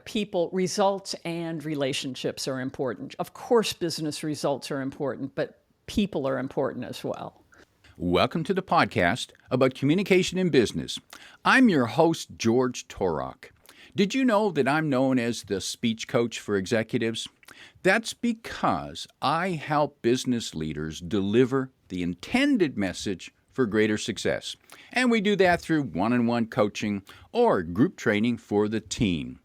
people, results and relationships are important. Of course, business results are important, but people are important as well. Welcome to the podcast about communication in business. I'm your host, George Torok. Did you know that I'm known as the speech coach for executives? That's because I help business leaders deliver the intended message for greater success. And we do that through one-on-one coaching or group training for the team.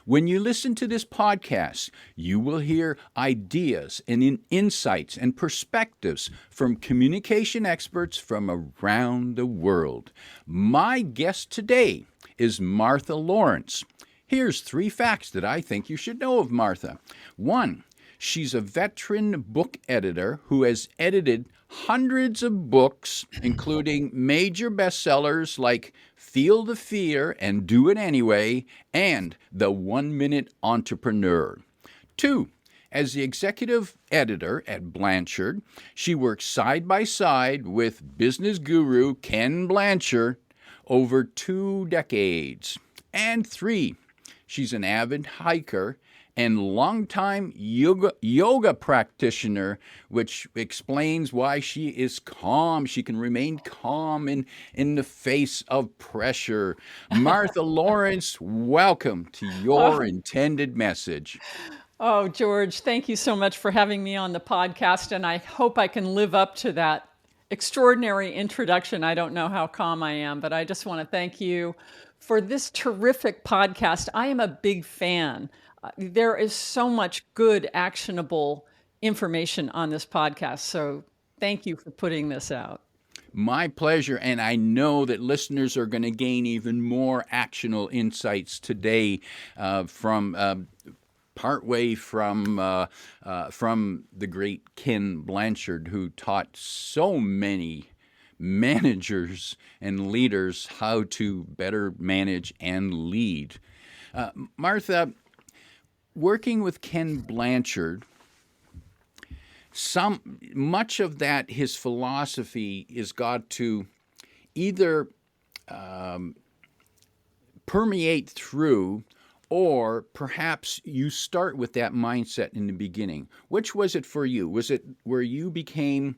When you listen to this podcast, you will hear ideas and insights and perspectives from communication experts from around the world. My guest today is Martha Lawrence. Here's 3 facts that I think you should know of Martha. 1, she's a veteran book editor who has edited hundreds of books, including major bestsellers like Feel the Fear and Do It Anyway, and The 1-Minute Entrepreneur. 2, as the executive editor at Blanchard, she works side by side with business guru Ken Blanchard over 2 decades. And 3, she's an avid hiker and longtime yoga practitioner, which explains why she is calm. She can remain calm in the face of pressure. Martha Lawrence, welcome to your intended message. Oh, George, thank you so much for having me on the podcast, and I hope I can live up to that extraordinary introduction. I don't know how calm I am, but I just want to thank you for this terrific podcast. I am a big fan. There is so much good, actionable information on this podcast. So thank you for putting this out. My pleasure, and I know that listeners are going to gain even more actionable insights today from partway from the great Ken Blanchard, who taught so many managers and leaders how to better manage and lead. Martha, working with Ken Blanchard, much of that, his philosophy is got to either permeate through, or perhaps you start with that mindset in the beginning. Which was it for you? Was it where you became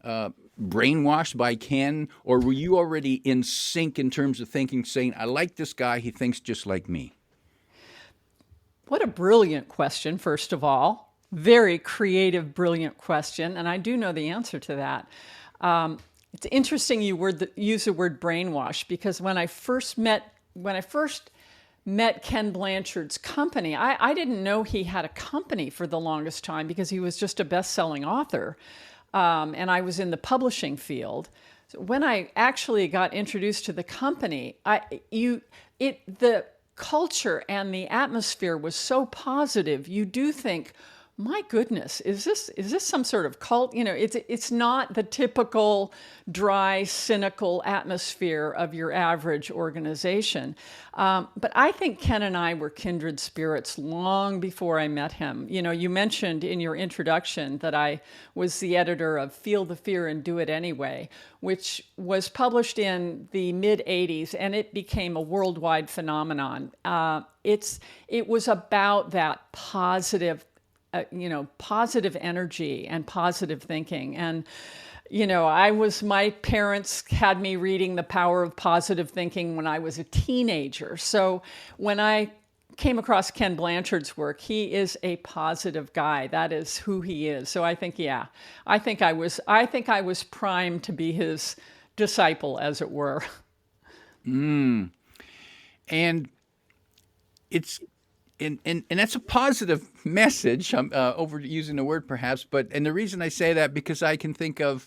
brainwashed by Ken, or were you already in sync in terms of thinking, saying, I like this guy, he thinks just like me? What a brilliant question, first of all. Very creative, brilliant question. And I do know the answer to that. It's interesting you use the word brainwash, because when I first met Ken Blanchard's company, I didn't know he had a company for the longest time because he was just a best-selling author. And I was in the publishing field. So when I actually got introduced to the company, the culture and the atmosphere was so positive. You do think, my goodness, is this some sort of cult? It's not the typical dry, cynical atmosphere of your average organization. But I think Ken and I were kindred spirits long before I met him. You mentioned in your introduction that I was the editor of Feel the Fear and Do It Anyway, which was published in the mid-'80s, and it became a worldwide phenomenon. It was about that positive energy and positive thinking. And, my parents had me reading The Power of Positive Thinking when I was a teenager. So when I came across Ken Blanchard's work, he is a positive guy. That is who he is. So I think I was primed to be his disciple, as it were. And it's, and that's a positive message. I'm overusing the word perhaps, and the reason I say that, because I can think of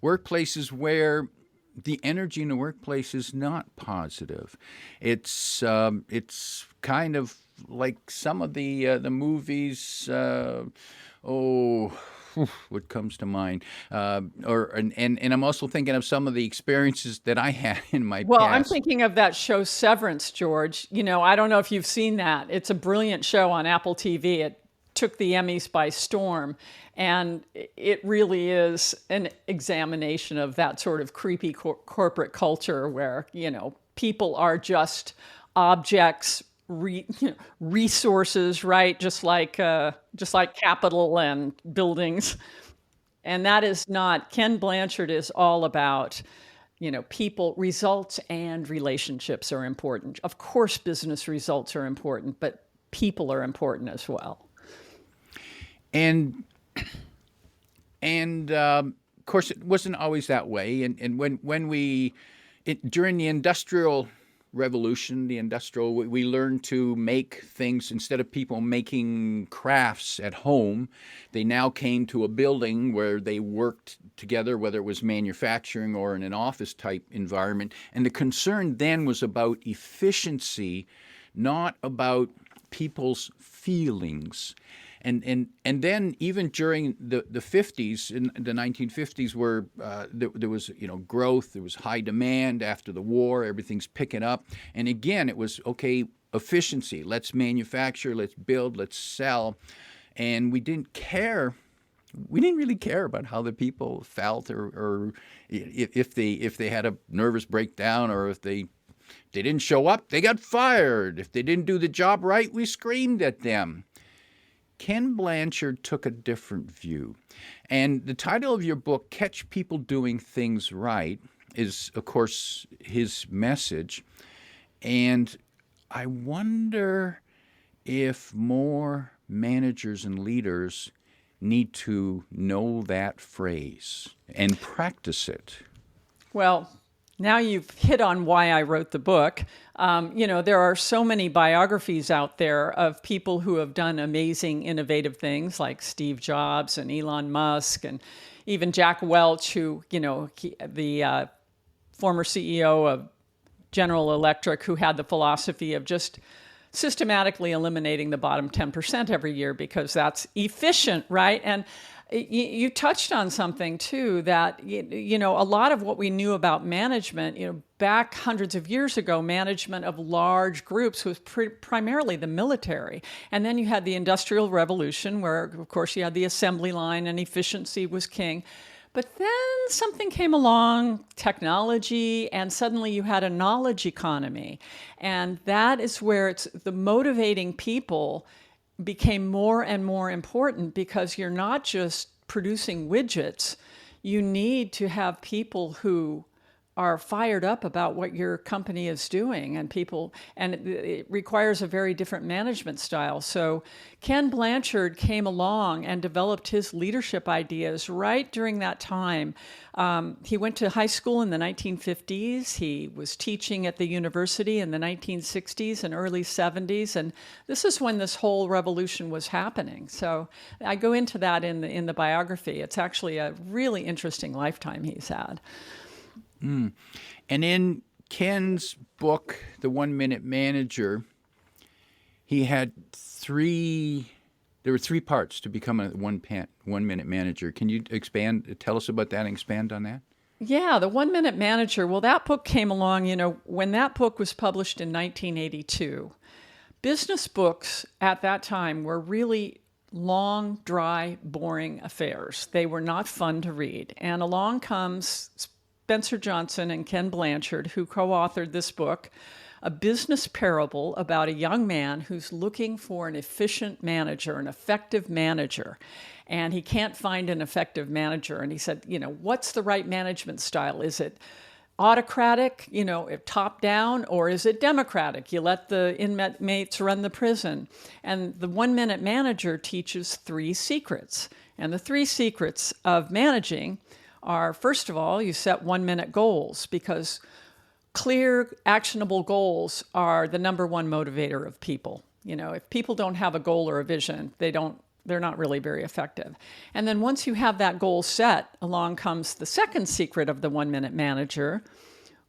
workplaces where the energy in the workplace is not positive. It's kind of like some of the movies. What comes to mind? And I'm also thinking of some of the experiences that I had in my past. Well, I'm thinking of that show Severance, George. I don't know if you've seen that. It's a brilliant show on Apple TV. It took the Emmys by storm, and it really is an examination of that sort of creepy corporate culture where, people are just objects resources, right? Just like capital and buildings. And that is not, Ken Blanchard is all about, people, results and relationships are important. Of course, business results are important, but people are important as well. And of course, it wasn't always that way. And during the Industrial Revolution, we learned to make things instead of people making crafts at home. They now came to a building where they worked together, whether it was manufacturing or in an office type environment. And the concern then was about efficiency, not about people's feelings. And then even during the 50s, in the 1950s, where there was growth, there was high demand after the war, everything's picking up. And again, it was, okay, efficiency. Let's manufacture, let's build, let's sell. And we didn't really care about how the people felt or if they had a nervous breakdown, or if they didn't show up, they got fired. If they didn't do the job right, we screamed at them. Ken Blanchard took a different view. And the title of your book, Catch People Doing Things Right, is, of course, his message. And I wonder if more managers and leaders need to know that phrase and practice it. Well, now you've hit on why I wrote the book. There are so many biographies out there of people who have done amazing, innovative things, like Steve Jobs and Elon Musk, and even Jack Welch, who, the former CEO of General Electric, who had the philosophy of just systematically eliminating the bottom 10% every year because that's efficient, right? And you touched on something too, that a lot of what we knew about management, back hundreds of years ago, management of large groups was primarily the military. And then you had the Industrial Revolution, where of course you had the assembly line and efficiency was king. But then something came along, technology, and suddenly you had a knowledge economy. And that is where it's the motivating people became more and more important, because you're not just producing widgets. You need to have people who are fired up about what your company is doing, and it requires a very different management style. So Ken Blanchard came along and developed his leadership ideas right during that time. He went to high school in the 1950s. He was teaching at the university in the 1960s and early 70s, and this is when this whole revolution was happening. So I go into that in the biography. It's actually a really interesting lifetime he's had. And in Ken's book, The 1 Minute Manager, he had there were three parts to become a 1 minute manager. Can you tell us about that and expand on that? Yeah, The 1 Minute Manager. Well, that book came along, when that book was published in 1982. Business books at that time were really long, dry, boring affairs. They were not fun to read. And along comes Spencer Johnson and Ken Blanchard, who co-authored this book, a business parable about a young man who's looking for an efficient manager, an effective manager. And he can't find an effective manager. And he said, what's the right management style? Is it autocratic, top down, or is it democratic? You let the inmates run the prison. And the 1 Minute Manager teaches 3 secrets. And the 3 secrets of managing are, first of all, you set 1 minute goals, because clear, actionable goals are the number one motivator of people. If people don't have a goal or a vision, they're not really very effective. And then once you have that goal set, along comes the second secret of the 1 Minute Manager,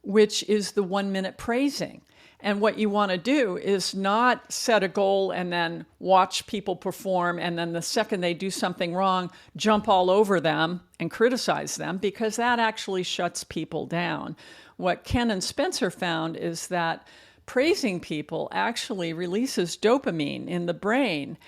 which is the 1 minute praising. And what you want to do is not set a goal and then watch people perform, and then the second they do something wrong, jump all over them and criticize them, because that actually shuts people down. What Ken and Spencer found is that praising people actually releases dopamine in the brain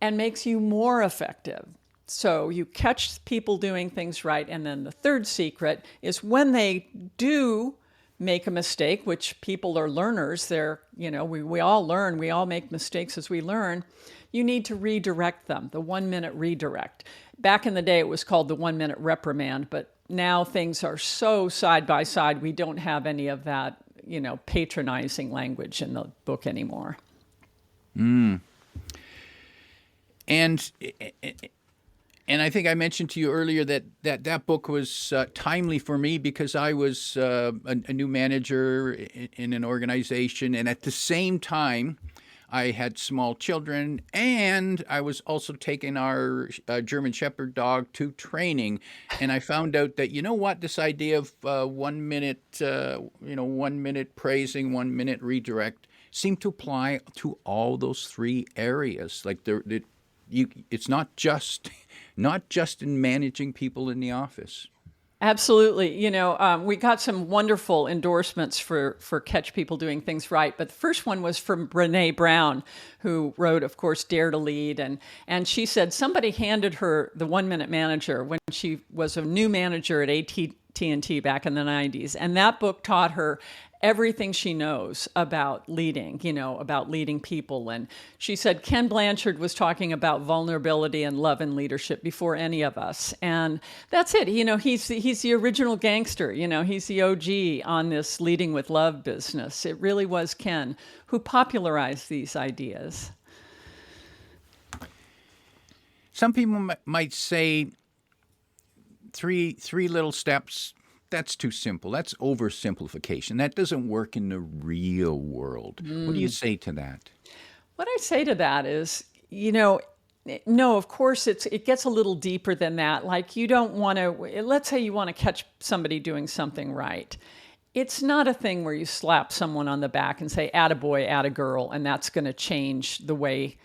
and makes you more effective. So you catch people doing things right. And then the third secret is when they do make a mistake, which people are learners, we all learn, we all make mistakes as we learn, you need to redirect them, the 1 minute redirect. Back in the day, it was called the 1 minute reprimand, but now things are so side by side, we don't have any of that, patronizing language in the book anymore. And I think I mentioned to you earlier that book was timely for me because I was a new manager in an organization, and at the same time, I had small children, and I was also taking our German Shepherd dog to training, and I found out that this idea of 1 minute, 1 minute praising, 1 minute redirect seemed to apply to all those three areas. Like it's not just in managing people in the office. Absolutely. We got some wonderful endorsements for Catch People Doing Things Right. But the first one was from Brene Brown, who wrote, of course, Dare to Lead. And she said somebody handed her the 1 Minute Manager when she was a new manager at AT&T back in the 90s. And that book taught her everything she knows about leading, about leading people. And she said Ken Blanchard was talking about vulnerability and love and leadership before any of us. And that's it. He's the original gangster. He's the OG on this leading with love business. It really was Ken who popularized these ideas. Some people might say three little steps. That's too simple. That's oversimplification. That doesn't work in the real world. What do you say to that? What I say to that is, no, of course it gets a little deeper than that. Like you don't want to, let's say you want to catch somebody doing something right. It's not a thing where you slap someone on the back and say, attaboy, attagirl, and that's going to change the way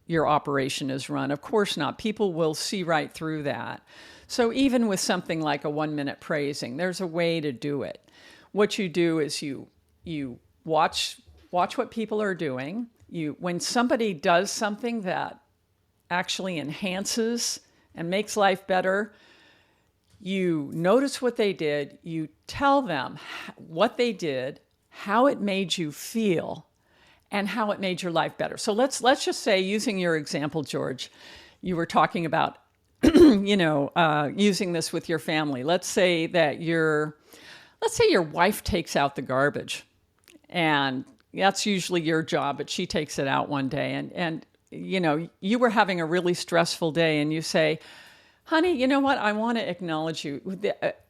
your operation is run. Of course not. People will see right through that. So even with something like a 1 minute praising, there's a way to do it. What you do is you watch what people are doing. When somebody does something that actually enhances and makes life better, you notice what they did, you tell them what they did, how it made you feel, and how it made your life better. So let's just say, using your example, George, you were talking about using this with your family. Let's say your wife takes out the garbage, and that's usually your job, but she takes it out one day, and you were having a really stressful day, and you say, honey, you know what? I want to acknowledge you.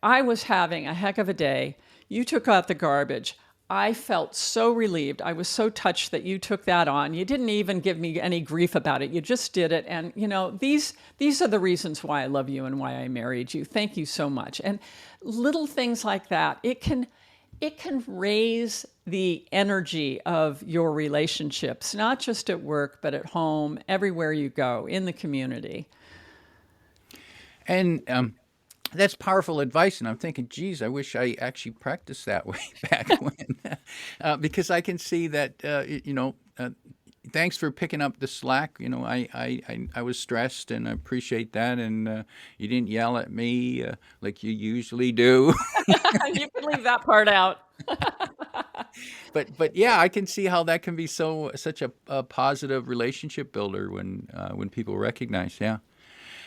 I was having a heck of a day. You took out the garbage. I felt so relieved. I was so touched that you took that on. You didn't even give me any grief about it. You just did it. And, these are the reasons why I love you and why I married you. Thank you so much. And little things like that, it can raise the energy of your relationships, not just at work, but at home, everywhere you go, in the community. And that's powerful advice, and I'm thinking, geez, I wish I actually practiced that way back when, because I can see that, thanks for picking up the slack. I was stressed, and I appreciate that, and you didn't yell at me like you usually do. You can leave that part out. But yeah, I can see how that can be such a positive relationship builder when people recognize, yeah.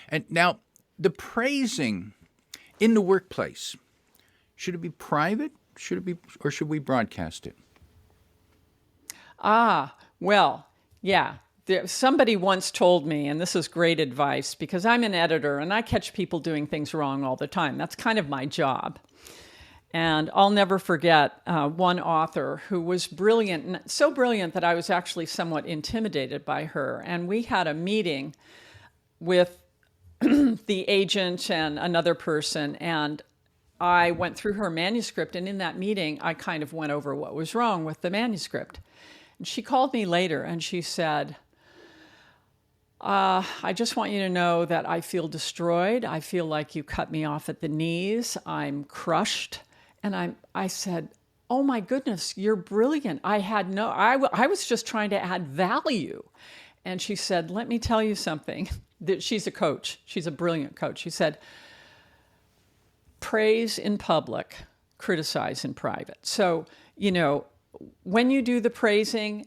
And now the praising in the workplace, should it be private? Or should we broadcast it? Well, yeah. Somebody once told me, and this is great advice, because I'm an editor and I catch people doing things wrong all the time. That's kind of my job. And I'll never forget one author who was brilliant, so brilliant that I was actually somewhat intimidated by her. And we had a meeting with the agent and another person, and I went through her manuscript, and in that meeting, I kind of went over what was wrong with the manuscript. And she called me later, and she said, I just want you to know that I feel destroyed. I feel like you cut me off at the knees. I'm crushed. And I said, oh my goodness, you're brilliant. I was just trying to add value. And she said, let me tell you something. She's a coach. She's a brilliant coach. She said, praise in public criticize in private. So, when you do the praising,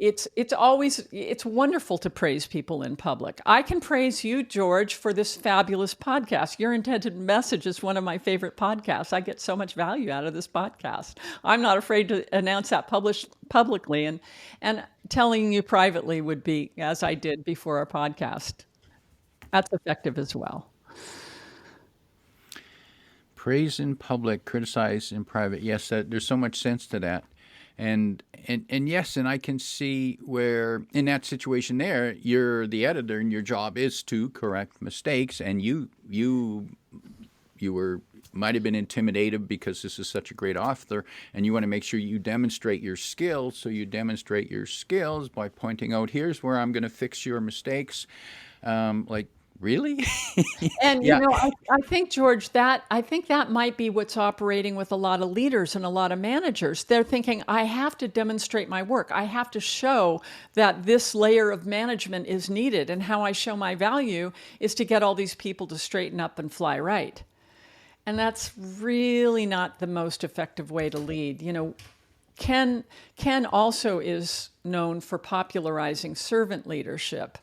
it's wonderful to praise people in public. I can praise you, George, for this fabulous podcast. Your Intended Message is one of my favorite podcasts. I get so much value out of this podcast. I'm not afraid to announce that publicly, and telling you privately would be, as I did before our podcast. That's effective as well. Praise in public, criticize in private. Yes, there's so much sense to that. And yes, and I can see where in that situation there, you're the editor and your job is to correct mistakes, and you might have been intimidated because this is such a great author, and you want to make sure you demonstrate your skills. So you demonstrate your skills by pointing out, here's where I'm going to fix your mistakes. Really? And Yeah. I think, George, I think that might be what's operating with a lot of leaders and a lot of managers. They're thinking, I have to demonstrate my work. I have to show that this layer of management is needed. And how I show my value is to get all these people to straighten up and fly right. And that's really not the most effective way to lead. Ken also is known for popularizing servant leadership,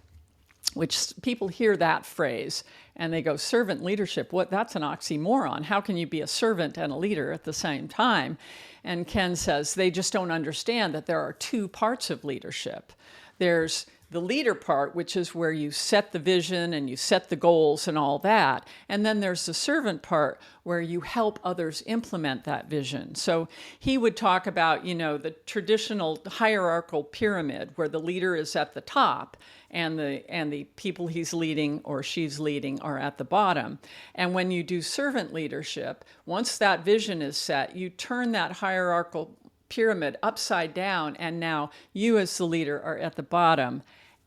which people hear that phrase and they go, servant leadership, what? That's an oxymoron. How can you be a servant and a leader at the same time? And Ken says they just don't understand that there are two parts of leadership. There's the leader part, which is where you set the vision and you set the goals and all that. And then there's the servant part where you help others implement that vision. So he would talk about, the traditional hierarchical pyramid where the leader is at the top and the people he's leading or she's leading are at the bottom. And when you do servant leadership, once that vision is set, you turn that hierarchical pyramid upside down, and now you as the leader are at the bottom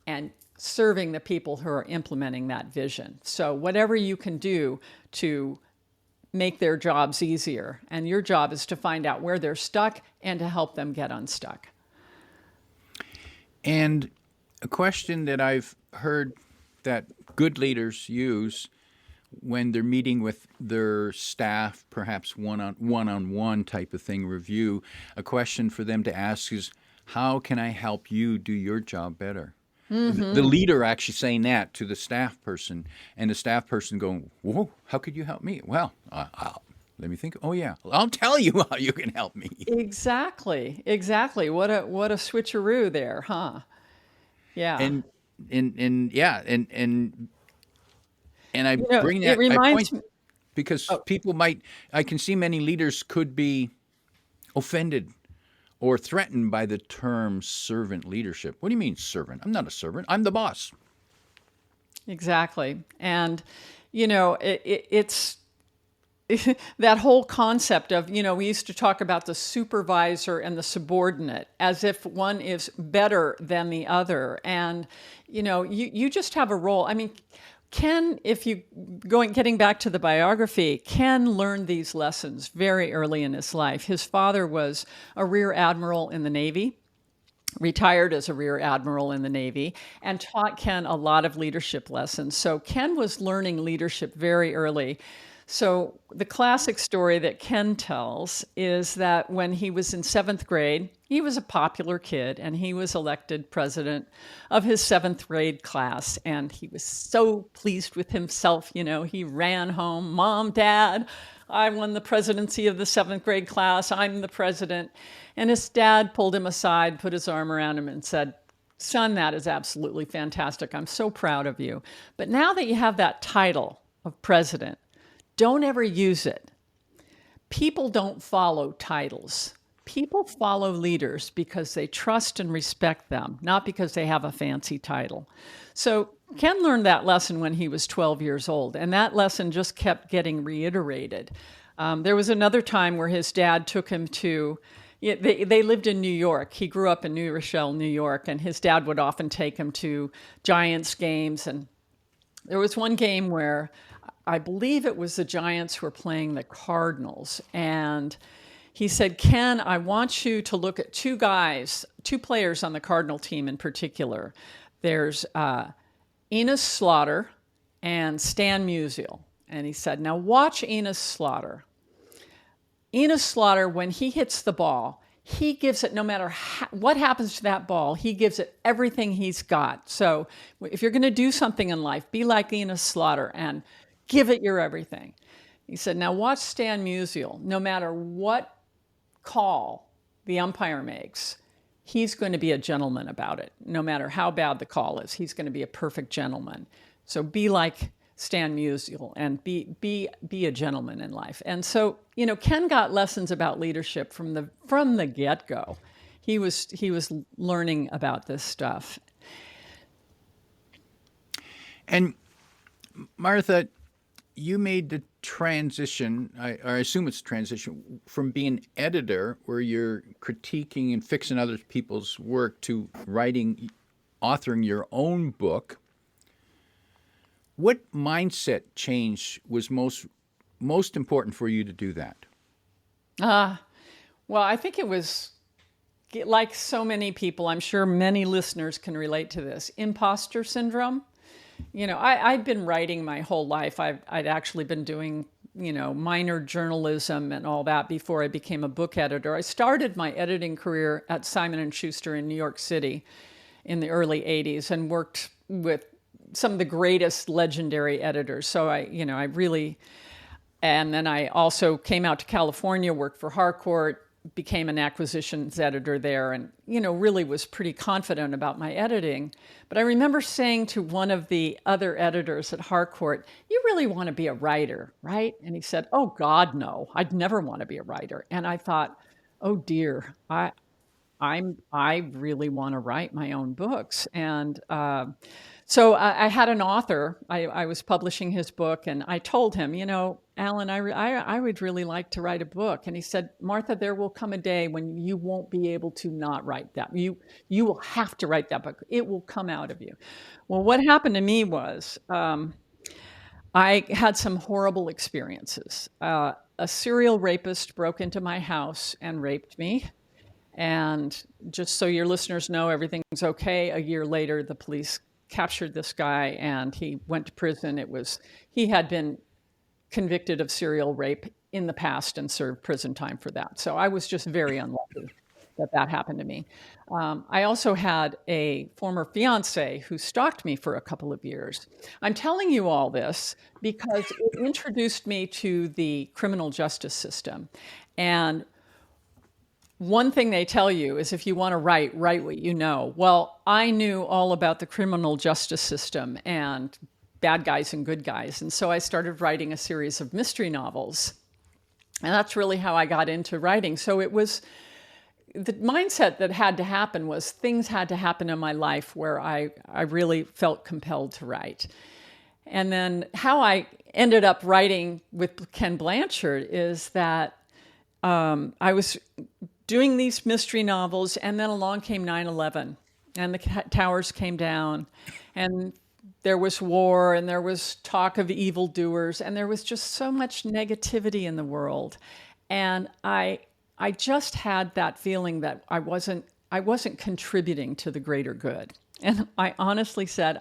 and serving the people who are implementing that vision. So whatever you can do to make their jobs easier, and your job is to find out where they're stuck and to help them get unstuck. And a question that I've heard that good leaders use when they're meeting with their staff, perhaps one-on-one type of thing, review, a question for them to ask is, how can I help you do your job better? Mm-hmm. The leader actually saying that to the staff person, and the staff person going, whoa, how could you help me? Well, let me think. Oh, yeah, I'll tell you how you can help me. Exactly. What a switcheroo there, huh? Yeah. And I bring that. It reminds me because people I can see many leaders could be offended or threatened by the term servant leadership. What do you mean servant? I'm not a servant. I'm the boss. Exactly. And, it's that whole concept of, we used to talk about the supervisor and the subordinate as if one is better than the other. And, you just have a role. I mean, Ken, getting back to the biography, Ken learned these lessons very early in his life. His father was a rear admiral in the Navy, retired as a rear admiral in the Navy, and taught Ken a lot of leadership lessons. So Ken was learning leadership very early. So the classic story that Ken tells is that when he was in 7th grade, he was a popular kid and he was elected president of his 7th grade class. And he was so pleased with himself. He ran home, Mom, Dad, I won the presidency of the 7th grade class. I'm the president. And his dad pulled him aside, put his arm around him and said, son, that is absolutely fantastic. I'm so proud of you. But now that you have that title of president, don't ever use it. People don't follow titles. People follow leaders because they trust and respect them, not because they have a fancy title. So Ken learned that lesson when he was 12 years old, and that lesson just kept getting reiterated. There was another time where his dad took him to, they lived in New York. He grew up in New Rochelle, New York, and his dad would often take him to Giants games. And there was one game where I believe it was the Giants who were playing the Cardinals. And he said, Ken, I want you to look at two players on the Cardinal team in particular. There's Enos Slaughter and Stan Musial. And he said, now watch Enos Slaughter. Enos Slaughter, when he hits the ball, he gives it no matter what happens to that ball, he gives it everything he's got. So if you're going to do something in life, be like Enos Slaughter and give it your everything. He said, now watch Stan Musial. No matter what call the umpire makes, he's going to be a gentleman about it. No matter how bad the call is, he's going to be a perfect gentleman. So be like Stan Musial and be a gentleman in life. And so, Ken got lessons about leadership from the get-go. He was learning about this stuff. And Martha, you made the transition, I assume it's a transition, from being editor, where you're critiquing and fixing other people's work, to authoring your own book. What mindset change was most important for you to do that? Well, I think it was like so many people, I'm sure many listeners can relate to this, imposter syndrome. I'd been writing my whole life. I'd actually been doing, minor journalism and all that before I became a book editor. I started my editing career at Simon & Schuster in New York City in the early 80s and worked with some of the greatest legendary editors. So I really, and then I also came out to California, worked for Harcourt, became an acquisitions editor there, and really was pretty confident about my editing. But I remember saying to one of the other editors at Harcourt, "You really want to be a writer, right?" And he said, "Oh God, no, I'd never want to be a writer." And I thought, "Oh dear, I really want to write my own books." And so I had an author. I was publishing his book, and I told him, Alan, I would really like to write a book. And he said, "Martha, there will come a day when you won't be able to not write that. You will have to write that book. It will come out of you." Well, what happened to me was I had some horrible experiences. A serial rapist broke into my house and raped me. And just so your listeners know, everything's okay. A year later, the police captured this guy and he went to prison. He had been convicted of serial rape in the past and served prison time for that. So I was just very unlucky that happened to me. I also had a former fiance who stalked me for a couple of years. I'm telling you all this because it introduced me to the criminal justice system. And one thing they tell you is, if you want to write what you know. Well, I knew all about the criminal justice system and bad guys and good guys. And so I started writing a series of mystery novels. And that's really how I got into writing. So it was the mindset that had to happen was things had to happen in my life where I really felt compelled to write. And then how I ended up writing with Ken Blanchard is that I was doing these mystery novels, and then along came 9/11, and the towers came down, and there was war, and there was talk of evildoers, and there was just so much negativity in the world. And I just had that feeling that I wasn't contributing to the greater good. And I honestly said,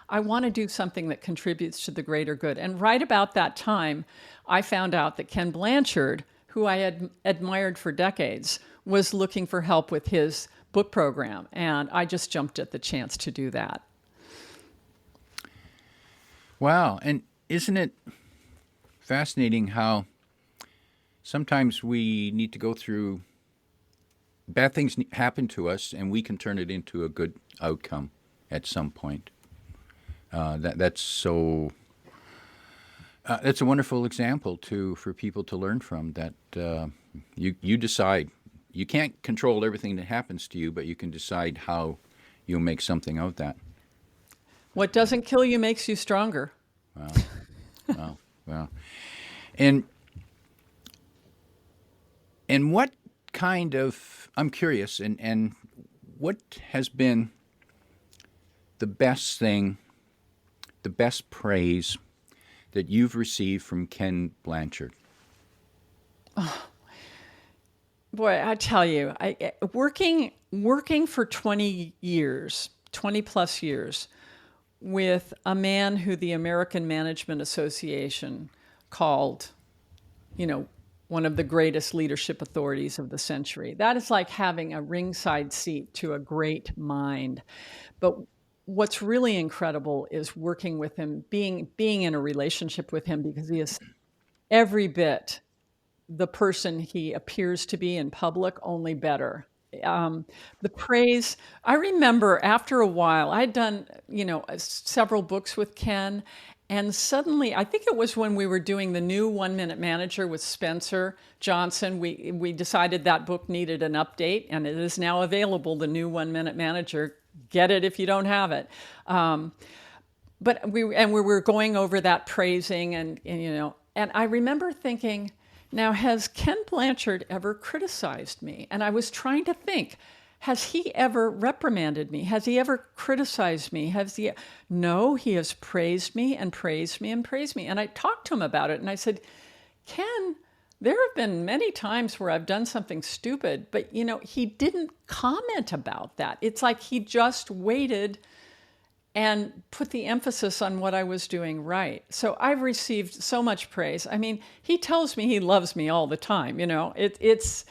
I want to do something that contributes to the greater good. And right about that time, I found out that Ken Blanchard, who I had admired for decades, was looking for help with his book program. And I just jumped at the chance to do that. Wow. And isn't it fascinating how sometimes we need to go through bad things happen to us, and we can turn it into a good outcome at some point. That's a wonderful example for people to learn from. That you decide. You can't control everything that happens to you, but you can decide how you'll make something of that. What doesn't kill you makes you stronger. Wow. And what kind of, I'm curious, and what has been the best thing, the best praise that you've received from Ken Blanchard? Oh, boy, I tell you, working for 20 plus years with a man who the American Management Association called, one of the greatest leadership authorities of the century. That is like having a ringside seat to a great mind. But what's really incredible is working with him, being in a relationship with him, because he is every bit the person he appears to be in public, only better. The praise, I remember after a while, I'd done, several books with Ken. And suddenly, I think it was when we were doing the new 1 Minute Manager with Spencer Johnson, we decided that book needed an update, and it is now available, the new 1 Minute Manager. Get it if you don't have it. But we were going over that praising, and I remember thinking, now, has Ken Blanchard ever criticized me? And I was trying to think, has he ever reprimanded me? Has he ever criticized me? No, he has praised me and praised me and praised me. And I talked to him about it, and I said, Ken, there have been many times where I've done something stupid, but he didn't comment about that. It's like he just waited and put the emphasis on what I was doing right. So I've received so much praise. I mean, he tells me he loves me all the time. It's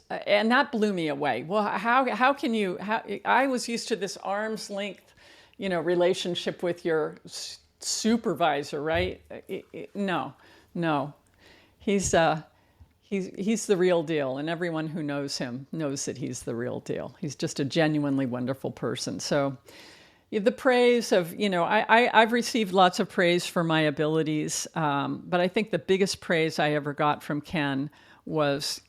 and that blew me away. Well, how can you? I was used to this arm's length, relationship with your supervisor, right? No, he's the real deal, and everyone who knows him knows that he's the real deal. He's just a genuinely wonderful person. So. The praise of, I've received lots of praise for my abilities, but I think the biggest praise I ever got from Ken was,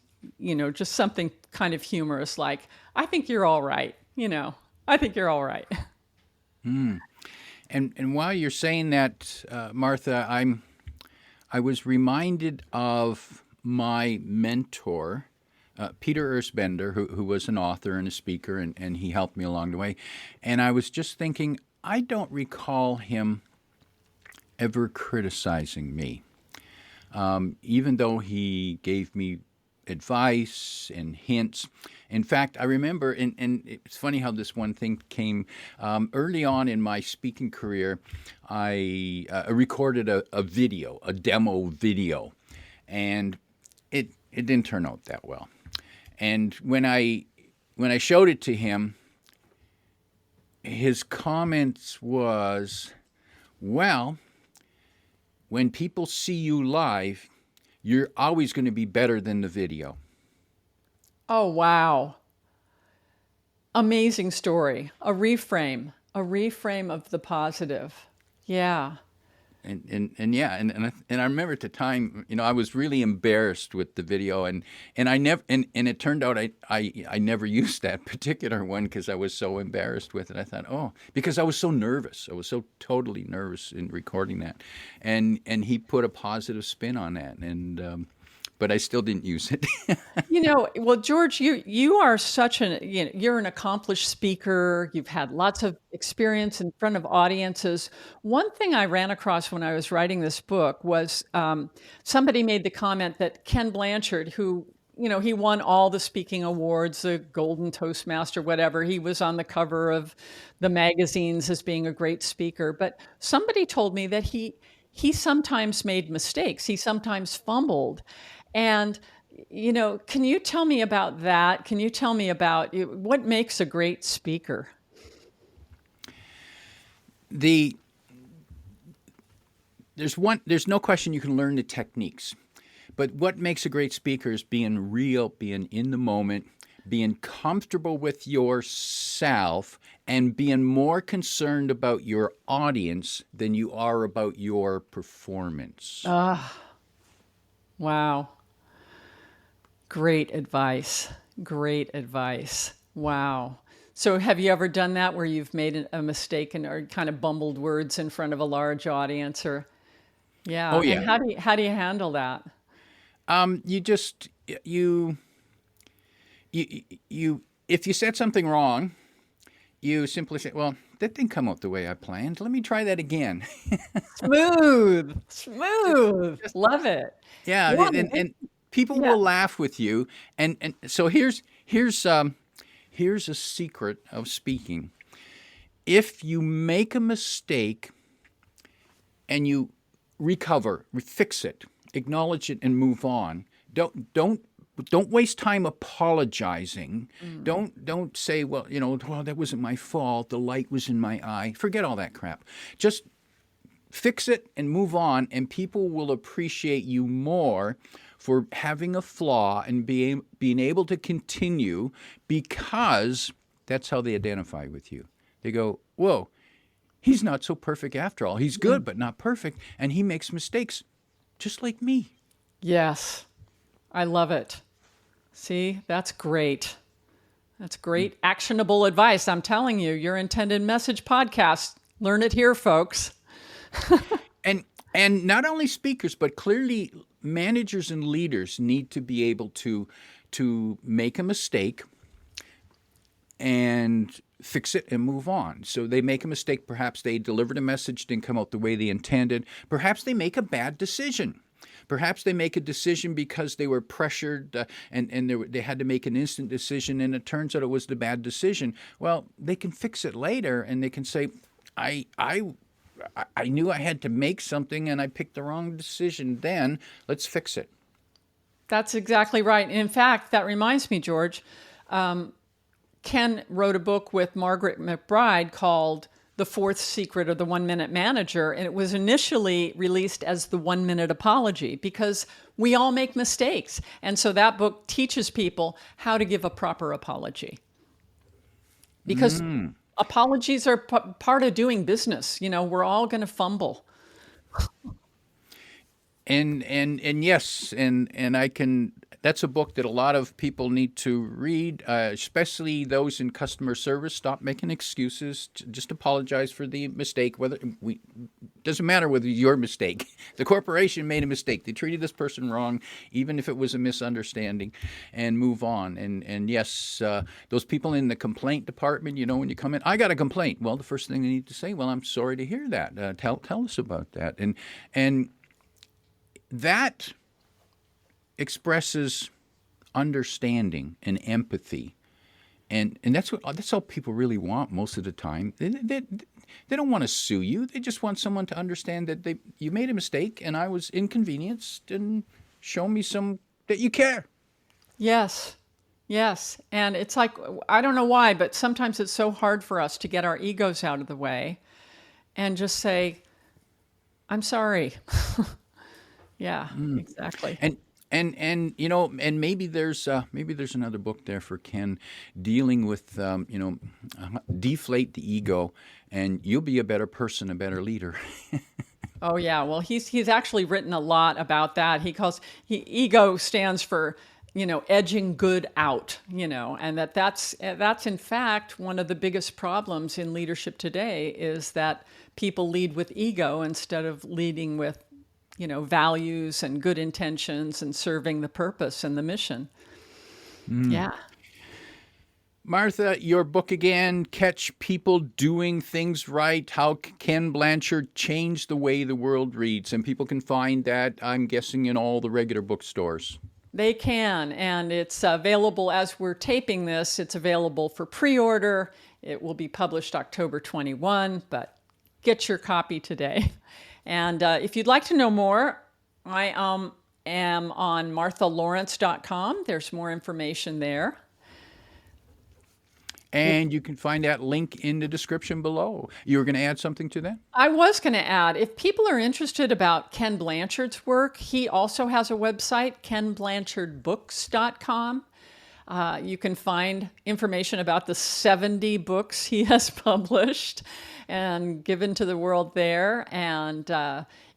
just something kind of humorous, like, I think you're all right, I think you're all right. And while you're saying that, Martha, I was reminded of my mentor, Peter Ersbender, who was an author and a speaker, and he helped me along the way. And I was just thinking, I don't recall him ever criticizing me, even though he gave me advice and hints. In fact, I remember, and it's funny how this one thing came early on in my speaking career. I recorded a video, a demo video, and it didn't turn out that well. And when I showed it to him, his comments was, well, when people see you live, you're always going to be better than the video. Oh, wow. Amazing story. A reframe of the positive. Yeah. And I remember at the time, I was really embarrassed with the video, and I never and it turned out I never used that particular one because I was so embarrassed with it. I thought, because I was so nervous, I was so totally nervous in recording that, and he put a positive spin on that, and but I still didn't use it. Well, George, you are you're an accomplished speaker. You've had lots of experience in front of audiences. One thing I ran across when I was writing this book was somebody made the comment that Ken Blanchard, who, he won all the speaking awards, the Golden Toastmaster, whatever. He was on the cover of the magazines as being a great speaker. But somebody told me that he sometimes made mistakes. He sometimes fumbled. And, can you tell me about that? Can you tell me about what makes a great speaker? There's no question you can learn the techniques, but what makes a great speaker is being real, being in the moment, being comfortable with yourself, and being more concerned about your audience than you are about your performance. Wow. Great advice. Wow. So have you ever done that where you've made a mistake or kind of bumbled words in front of a large audience? Yeah. Oh, yeah. And how do you handle that? You if you said something wrong, you simply say, well, that didn't come out the way I planned. Let me try that again. Smooth. Love it. Yeah, and people will laugh with you. And so here's a secret of speaking. If you make a mistake and you fix it, acknowledge it and move on. Don't waste time apologizing. Don't say, well, well, that wasn't my fault. The light was in my eye. Forget all that crap. Just fix it and move on, and people will appreciate you more for having a flaw and being able to continue, because that's how they identify with you. They go, whoa, he's not so perfect after all. He's good, but not perfect, and he makes mistakes just like me. Yes, I love it. See, that's great. That's great actionable advice. I'm telling you, your intended message podcast. Learn it here, folks. And not only speakers, but clearly managers and leaders need to be able to make a mistake and fix it and move on. So they make a mistake. Perhaps they delivered a message, didn't come out the way they intended. Perhaps they make a bad decision. Perhaps they make a decision because they were pressured and they had to make an instant decision, and it turns out it was the bad decision. Well, they can fix it later, and they can say, I knew I had to make something, and I picked the wrong decision then. Let's fix it. That's exactly right. In fact, that reminds me, George, Ken wrote a book with Margaret McBride called The Fourth Secret of the 1 Minute Manager, and it was initially released as the 1 Minute Apology, because we all make mistakes. And so that book teaches people how to give a proper apology. Because apologies are part of doing business. We're all going to fumble. And yes, and I can. That's a book that a lot of people need to read, especially those in customer service. Stop making excuses. Just apologize for the mistake. Doesn't matter whether your mistake. The corporation made a mistake. They treated this person wrong, even if it was a misunderstanding, and move on. And yes, those people in the complaint department, when you come in, I got a complaint. Well, the first thing they need to say, well, I'm sorry to hear that. Tell us about that. And that expresses understanding and empathy, and that's all people really want most of the time. They don't want to sue you. They just want someone to understand that you made a mistake and I was inconvenienced, and show me that you care. Yes. And it's like, I don't know why, but sometimes it's so hard for us to get our egos out of the way and just say, I'm sorry. Yeah, exactly. And maybe there's another book there for Ken, dealing with deflate the ego, and you'll be a better person, a better leader. Oh yeah, well he's actually written a lot about that. Ego stands for edging good out, and that's in fact one of the biggest problems in leadership today, is that people lead with ego instead of leading with values and good intentions and serving the purpose and the mission. Yeah. Martha, your book again, Catch People Doing Things Right, How Ken Blanchard Changed the Way the World Reads. And people can find that, I'm guessing, in all the regular bookstores. They can, and it's available as we're taping this. It's available for pre-order. It will be published October 21, but get your copy today. And if you'd like to know more, I am on marthalawrence.com. There's more information there. And you can find that link in the description below. You were going to add something to that? I was going to add, if people are interested about Ken Blanchard's work, he also has a website, kenblanchardbooks.com. You can find information about the 70 books he has published and given to the world there. And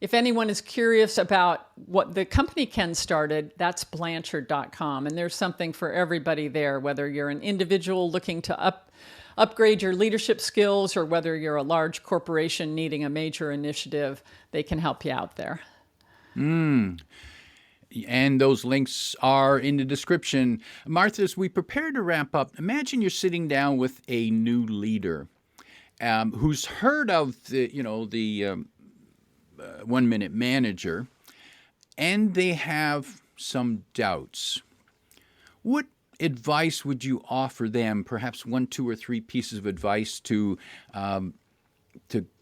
if anyone is curious about what the company Ken started, that's Blanchard.com. And there's something for everybody there, whether you're an individual looking to upgrade your leadership skills, or whether you're a large corporation needing a major initiative, they can help you out there. And those links are in the description. Martha, as we prepare to wrap up, imagine you're sitting down with a new leader who's heard of the 1 Minute Manager, and they have some doubts. What advice would you offer them? Perhaps 1, 2, or 3 pieces of advice to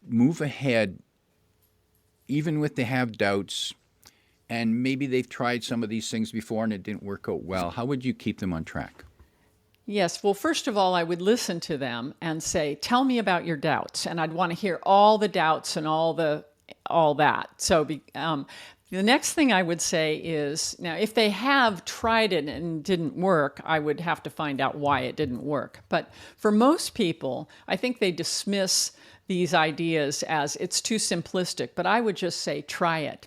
move ahead, even if they have doubts, and maybe they've tried some of these things before and it didn't work out well, how would you keep them on track? Yes. Well, first of all, I would listen to them and say, "Tell me about your doubts," and I'd want to hear all the doubts and all that. So, the next thing I would say is, now, if they have tried it and didn't work, I would have to find out why it didn't work. But for most people, I think they dismiss these ideas as it's too simplistic. But I would just say, try it.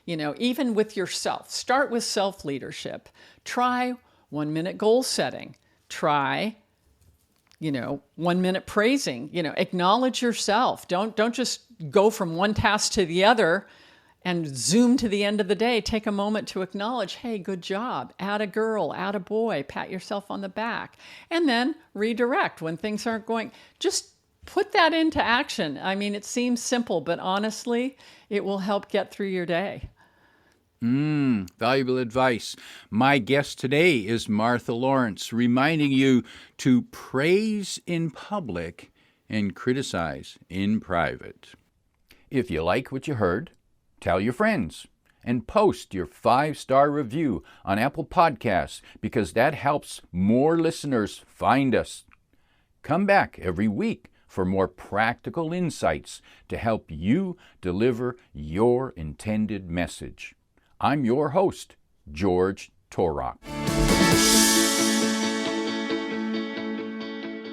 Even with yourself, start with self-leadership. Try 1-minute goal setting. Try, 1 minute praising. Acknowledge yourself. Don't just go from one task to the other and zoom to the end of the day. Take a moment to acknowledge, hey, good job. Add a girl, add a boy, pat yourself on the back. And then redirect when things aren't going. Just put that into action. I mean, it seems simple, but honestly, it will help get through your day. Valuable advice. My guest today is Martha Lawrence, reminding you to praise in public and criticize in private. If you like what you heard, tell your friends and post your 5-star review on Apple Podcasts, because that helps more listeners find us. Come back every week for more practical insights to help you deliver your intended message. I'm your host, George Torok.